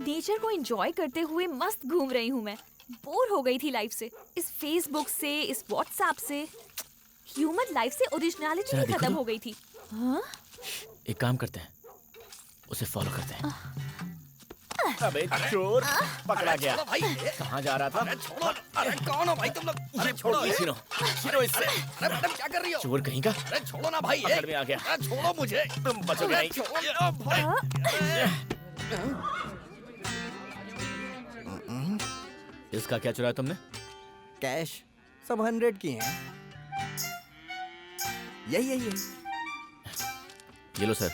Nature को enjoy करते हुए मस्त घूम रही हूँ मैं। बोर हो गई थी लाइफ से, इस फेसबुक से, इस व्हाट्सएप से। ह्यूमन लाइफ से ओरिजिनलिटी ही खत्म हो गई थी। हाँ? एक काम करते हैं, उसे फॉलो करते हैं। अबे चोर, पकड़ा गया। कहाँ जा रहा था? अरे कौन हो भाई तुम लोग? अरे छोड़ो इससे। अरे मैडम क्या कर रही हो? चोर कहीं का। अरे छोड़ो ना भाई। पकड़ में आ गया। अरे छोड़ो मुझे। तुम बचोगे नहीं। इसका क्या चुराया तुमने? कैश सब 100 की हैं। यही ये लो सर।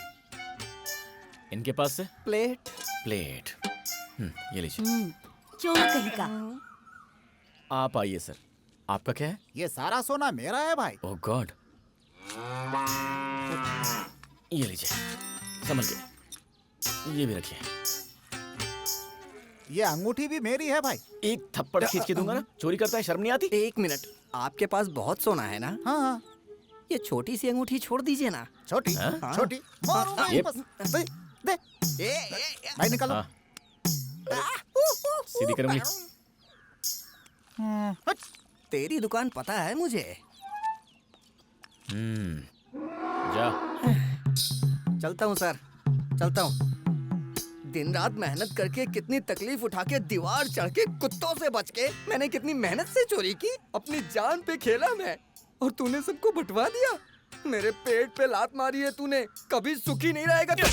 इनके पास से प्लेट। ये लीजिए। चोर कहीं का। आप आइए सर। आपका क्या है? ये सारा सोना मेरा है भाई। ओह गॉड। ये लीजिए, संभल के। ये भी रखिए। ये अंगूठी भी मेरी है भाई। एक थप्पड़ खींच के दूंगा ना। चोरी करता है, शर्म नहीं आती? 1 मिनट, आपके पास बहुत सोना है ना? हाँ। ये छोटी सी अंगूठी छोड़ दीजिए ना। छोटी हाँ? छोटी ये- दे, दे। भाई निकालो। हाँ। सीधी कर उंगली। तेरी दुकान पता है मुझे। जा। चलता हूँ सर, चलता हूँ। दिन रात मेहनत करके, कितनी तकलीफ उठा के, दीवार चढ़ के, कुत्तों से बच के, मैंने कितनी मेहनत से चोरी की। अपनी जान पे खेला मैं, और तूने सबको बंटवा दिया। मेरे पेट पे लात मारी है तूने। कभी सुखी नहीं रहेगा तू।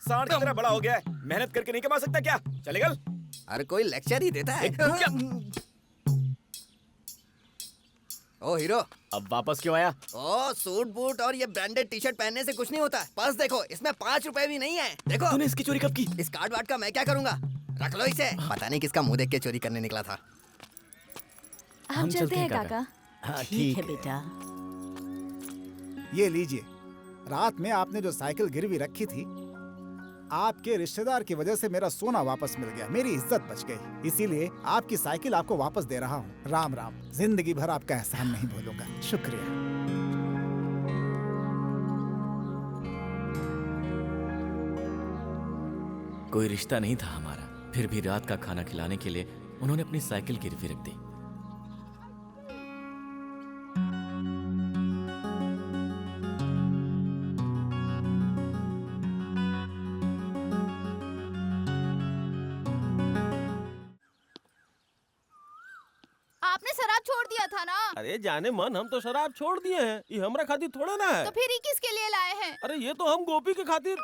सांड की तरह बड़ा हो गया है, मेहनत करके नहीं कमा सकता क्या? चलेगा? अरे कोई लेक्चर ही देता है। ओ हीरो, अब वापस क्यों आया? ओ सूट बूट और ये ब्रांडेड टी शर्ट पहनने से कुछ नहीं होता। पर्स देखो, इसमें 5 रुपए भी नहीं है। देखो। तूने इसकी चोरी कब की? इस कार्ड वार्ड का मैं क्या करूंगा? रख लो इसे। पता नहीं किसका मुंह देख के चोरी करने निकला था। हम चलते हैं काका। हाँ ठीक है बेटा। ये लीजिए। रात में आपने जो साइकिल गिरवी रखी थी, आपके रिश्तेदार की वजह से मेरा सोना वापस मिल गया, मेरी इज्जत बच गई। इसीलिए आपकी साइकिल आपको वापस दे रहा हूँ। राम राम। जिंदगी भर आपका एहसान नहीं भूलूंगा। शुक्रिया। कोई रिश्ता नहीं था हमारा, फिर भी रात का खाना खिलाने के लिए उन्होंने अपनी साइकिल गिरवी रख दी। आपने शराब छोड़ दिया था ना? अरे जाने मन, हम तो शराब छोड़ दिए हैं। ये हमरा खातिर थोड़ा ना है। तो फिर ये किसके लिए लाए हैं? अरे ये तो हम गोपी के खातिर।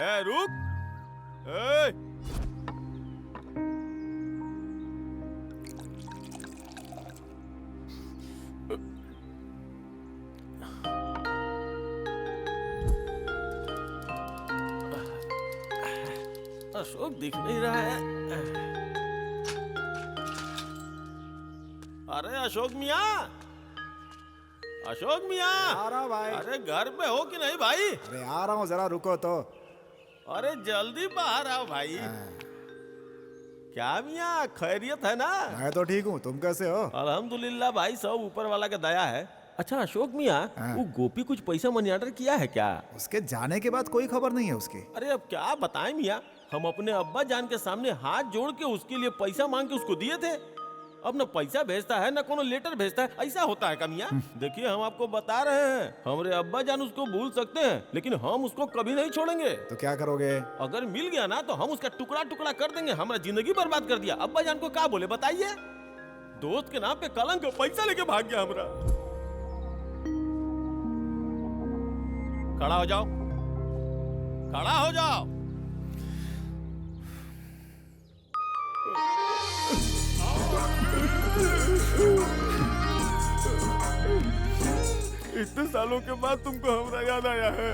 ए रुक। ए अशोक दिख नहीं रहा है। अरे अशोक मियाँ, अशोक मियाँ। आ रहा हूँ भाई। अरे घर पे हो कि नहीं भाई? अरे आ रहा हूँ, जरा रुको तो। अरे जल्दी बाहर आओ भाई। क्या मियाँ, खैरियत है ना? मैं तो ठीक हूँ, तुम कैसे हो? अल्हम्दुलिल्लाह भाई, सब ऊपर वाला का दया है। अच्छा अशोक मियाँ, हाँ। वो गोपी कुछ पैसा मनी ऑर्डर किया है क्या? उसके जाने के बाद कोई खबर नहीं है उसकी। अरे अब क्या बताएं मियाँ, हम अपने अब्बा जान के सामने हाथ जोड़ के उसके लिए पैसा मांग के उसको दिए थे। अब न पैसा भेजता है, न कोनो लेटर भेजता है। ऐसा होता है क्या मियाँ? देखिए हम आपको बता रहे हैं, हमारे अब्बा जान उसको भूल सकते हैं, लेकिन हम उसको कभी नहीं छोड़ेंगे। तो क्या करोगे? अगर मिल गया ना तो हम उसका टुकड़ा टुकड़ा कर देंगे। हमारा जिंदगी बर्बाद कर दिया। अब्बा जान को क्या बोले बताइए? दोस्त के नाम पे कलंक, पैसा लेके भाग गया हमारा। खड़ा हो जाओ, खड़ा हो जाओ। इतने सालों के बाद तुमको हमरा याद आया है।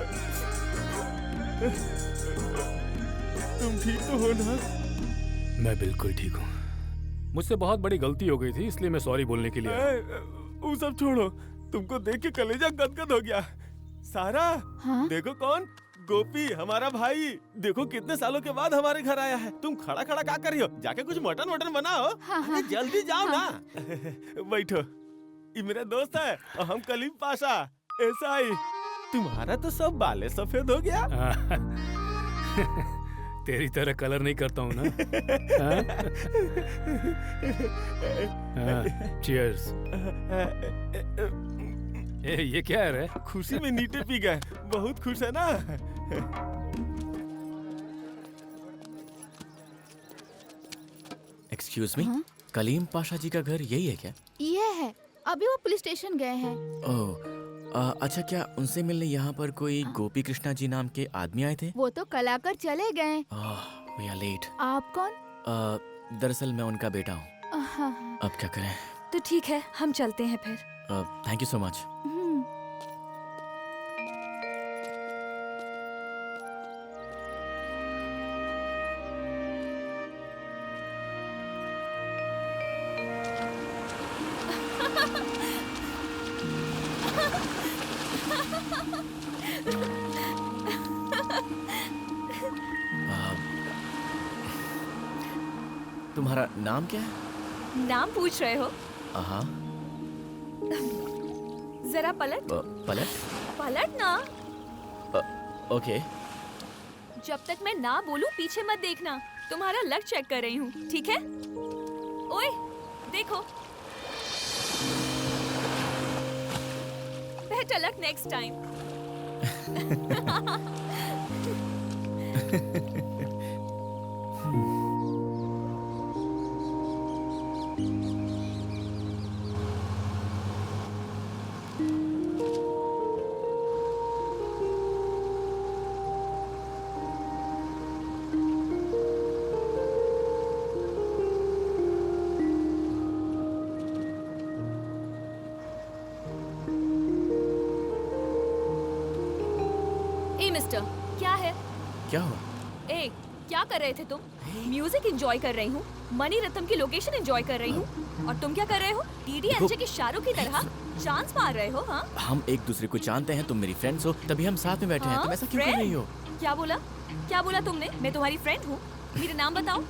तुम ठीक तो हो ना? मैं बिल्कुल ठीक हूँ। मुझसे बहुत बड़ी गलती हो गई थी, इसलिए मैं सॉरी बोलने के लिए आया। वो सब छोड़ो, तुमको देख के कलेजा गदगद हो गया। सारा, हाँ? देखो कौन, गोपी, हमारा भाई। देखो कितने सालों के बाद हमारे घर आया है। तुम खड़ा खड़ा क्या कर रही हो? जाके कुछ मटन वटन बनाओ। हाँ, अरे जल्दी जाओ हाँ। ना। बैठो। ये मेरा दोस्त है और हम कलीम पाशा। ऐसा ही तुम्हारा तो सब बाले सफेद हो गया। तेरी तरह कलर नहीं करता हूँ ना। चीयर्स। ये क्या है रे? खुशी में नीटे पी गए। बहुत खुश है ना। एक्सक्यूज मी, कलीम पाशा जी का घर यही है क्या? ये है, अभी वो पुलिस स्टेशन गए हैं। ओह, अच्छा, क्या उनसे मिलने यहाँ पर कोई गोपी कृष्णा जी नाम के आदमी आए थे? वो तो कल आकर चले गए। We are late. आप कौन? दरअसल मैं उनका बेटा हूँ। हाँ। अब क्या करें? तो ठीक है, हम चलते हैं फिर। Thank you so much. तुम्हारा नाम क्या है? नाम पूछ रहे हो? हाँ। जरा पलट। पलट? पलट ना। ओके। जब तक मैं ना बोलूं पीछे मत देखना। तुम्हारा लक चेक कर रही हूँ, ठीक है? ओए, देखो। Better luck next time. Mister, क्या है? क्या हुआ? ए, क्या कर रहे थे तुम? म्यूजिक एंजॉय कर रही हूँ, मनी रत्नम की लोकेशन एंजॉय कर रही हूँ, और तुम क्या कर रहे हो? डीडीएलजे के शाहरुख की तरह चांस मार रहे हो? हाँ? हम एक दूसरे को जानते हैं, तुम मेरी फ्रेंड्स हो, तभी हम साथ में बैठे हैं। तुम ऐसा क्यों कर रही हो? क्या बोला? क्या बोला तुमने? मैं तुम्हारी फ्रेंड हूँ? मेरा नाम बताओ।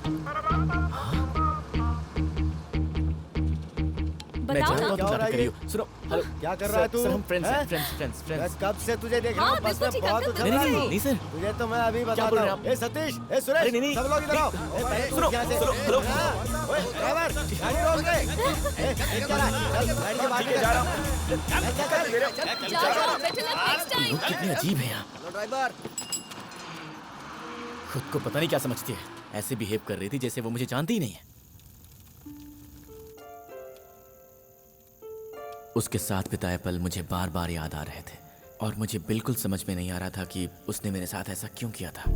बताओ ना। क्या हो रहा है? सुनो, हेलो, क्या कर रहा है तू? सर, हम फ्रेंड्स हैं, फ्रेंड्स। मैं कब से तुझे देख रहा हूँ, बस में बहुत उछल रहा है तू। नहीं सर, तुझे तो मैं अभी क्या बोल बताता रहे हूँ। हैं ए सतीश, ए सुरेश, नहीं, सब लोग इधर आओ। ए, पहले तू सुनो, यहाँ से। सुनो, हेलो। हाँ, ओए, ड्राइवर, गाड़ी रोक रे। ए, चल, गाड़ी के बाहर जा रहा हूँ। जाओ, better luck next time। लोग कितने अजीब हैं यहाँ। Hello driver. खुद को पता नहीं क्या समझती है, ऐसे बिहेव कर रही थी जैसे वो मुझे जानती ही नहीं है। उसके साथ बिताए पल मुझे बार बार याद आ रहे थे और मुझे बिल्कुल समझ में नहीं आ रहा था कि उसने मेरे साथ ऐसा क्यों किया था।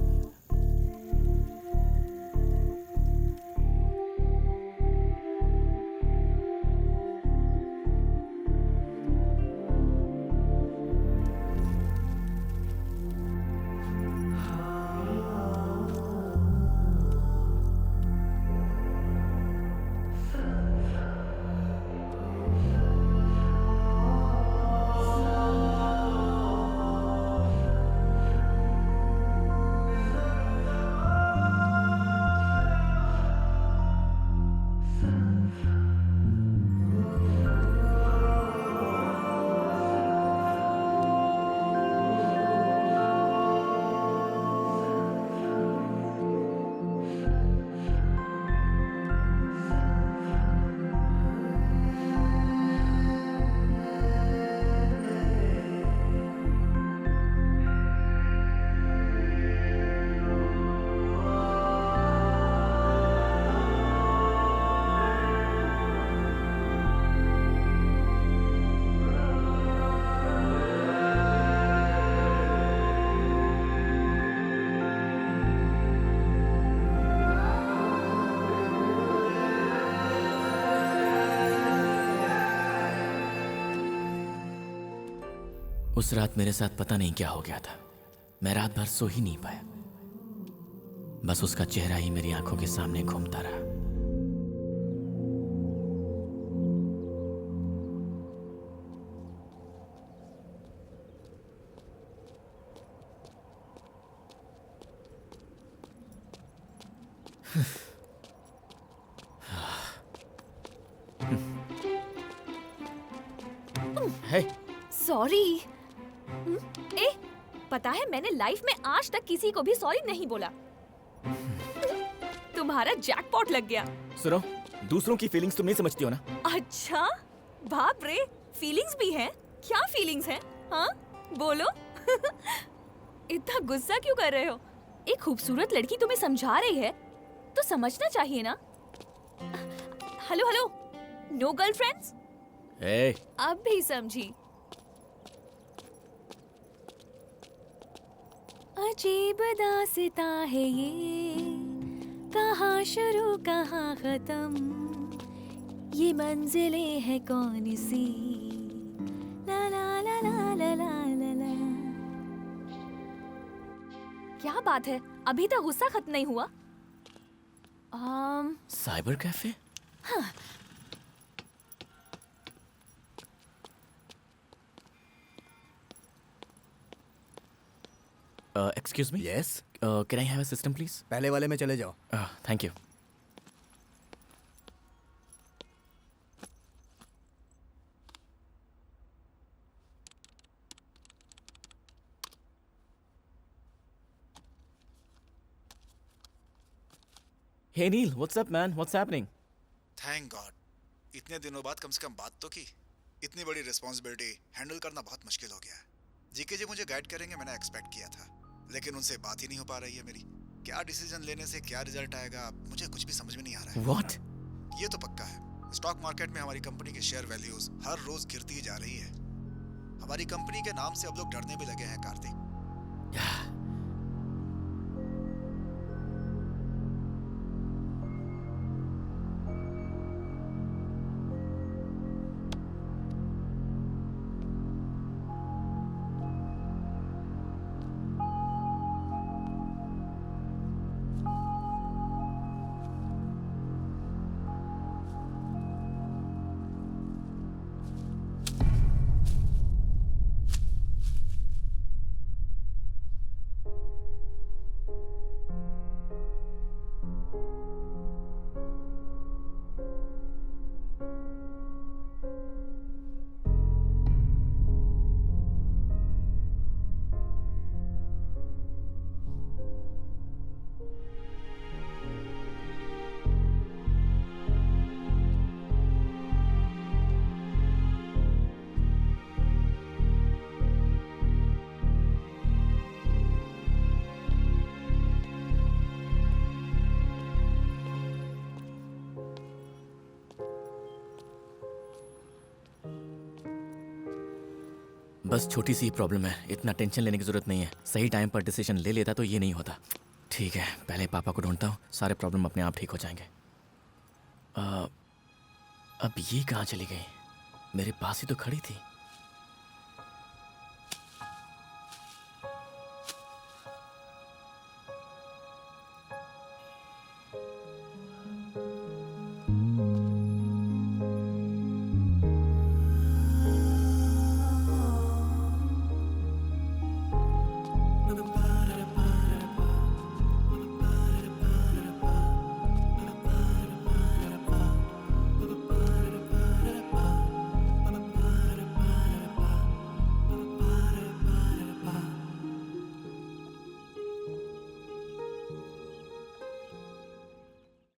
उस रात मेरे साथ पता नहीं क्या हो गया था। मैं रात भर सो ही नहीं पाया, बस उसका चेहरा ही मेरी आंखों के सामने घूमता रहा। है सॉरी। ए, पता है मैंने लाइफ में आज तक किसी को भी सॉरी नहीं बोला। तुम्हारा जैकपॉट लग गया। सुनो, दूसरों की फीलिंग्स तुम नहीं समझती हो ना। अच्छा, बाप रे, फीलिंग्स भी हैं? क्या फीलिंग्स हैं? हाँ, बोलो। इतना गुस्सा क्यों कर रहे हो? एक खूबसूरत लड़की तुम्हें समझा रही है तो समझना चाहिए ना। Hello hello, no girlfriends? ए, अब भी समझी। अजीब दास्तां है ये, कहाँ शुरू कहाँ खत्म, ये मंजिलें हैं कौन सी, ला ला ला ला ला ला ला ला। क्या बात है, अभी तक गुस्सा खत्म नहीं हुआ? Cyber cafe? Excuse me. Yes, can I have a system please? पहले वाले में चले जाओ। Thank you. Hey Neil, what's up man? What's happening? Thank God, इतने दिनों बाद कम से कम बात तो की। इतनी बड़ी रिस्पॉन्सिबिलिटी हैंडल करना बहुत मुश्किल हो गया है। जीके जी मुझे गाइड करेंगे मैंने एक्सपेक्ट किया था, लेकिन उनसे बात ही नहीं हो पा रही है मेरी। क्या डिसीजन लेने से क्या रिजल्ट आएगा मुझे कुछ भी समझ में नहीं आ रहा है। What? ये तो पक्का है, स्टॉक मार्केट में हमारी कंपनी के शेयर वैल्यूज हर रोज गिरती ही जा रही है। हमारी कंपनी के नाम से अब लोग डरने भी लगे हैं कार्तिक। बस छोटी सी प्रॉब्लम है, इतना टेंशन लेने की जरूरत नहीं है। सही टाइम पर डिसीजन ले लेता तो ये नहीं होता। ठीक है, पहले पापा को ढूंढता हूँ, सारे प्रॉब्लम अपने आप ठीक हो जाएंगे। अब ये कहाँ चली गई? मेरे पास ही तो खड़ी थी।